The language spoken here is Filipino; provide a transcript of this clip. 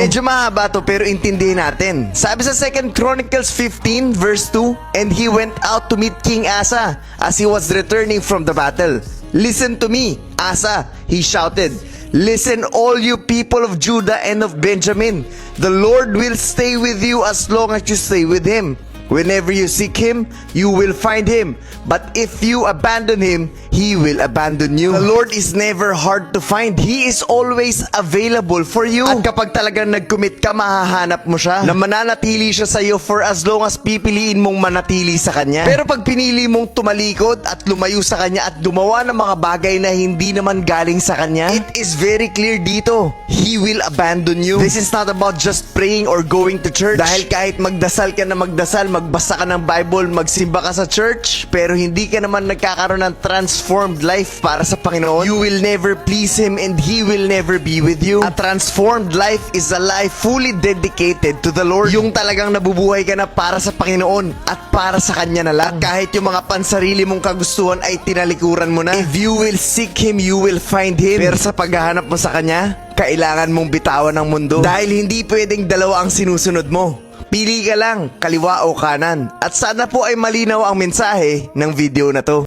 Medyo mahaba to pero intindihin natin. Sabi sa 2 Chronicles 15 verse 2, "And he went out to meet King Asa as he was returning from the battle. Listen to me, Asa," he shouted. "Listen, all you people of Judah and of Benjamin. The Lord will stay with you as long as you stay with him. Whenever you seek him, you will find him. But if you abandon him, he will abandon you." The Lord is never hard to find. He is always available for you. At kapag talagang nag-commit ka, mahahanap mo siya. Na mananatili siya sa'yo for as long as pipiliin mong manatili sa kanya. Pero pag pinili mong tumalikod at lumayo sa kanya at gumawa ng mga bagay na hindi naman galing sa kanya, it is very clear dito, he will abandon you. This is not about just praying or going to church. Dahil kahit magdasal ka na magdasal, magbasa ka ng Bible, magsimba ka sa church, pero hindi ka naman nagkakaroon ng transformed life para sa Panginoon, you will never please Him and He will never be with you. A transformed life is a life fully dedicated to the Lord. Yung talagang nabubuhay ka na para sa Panginoon at para sa Kanya na lang. At kahit yung mga pansarili mong kagustuhan ay tinalikuran mo na. If you will seek Him, you will find Him. Pero sa paghahanap mo sa Kanya, kailangan mong bitawan ng mundo. Dahil hindi pwedeng dalawa ang sinusunod mo. Pili ka lang, kaliwa o kanan. At sana po ay malinaw ang mensahe ng video na to.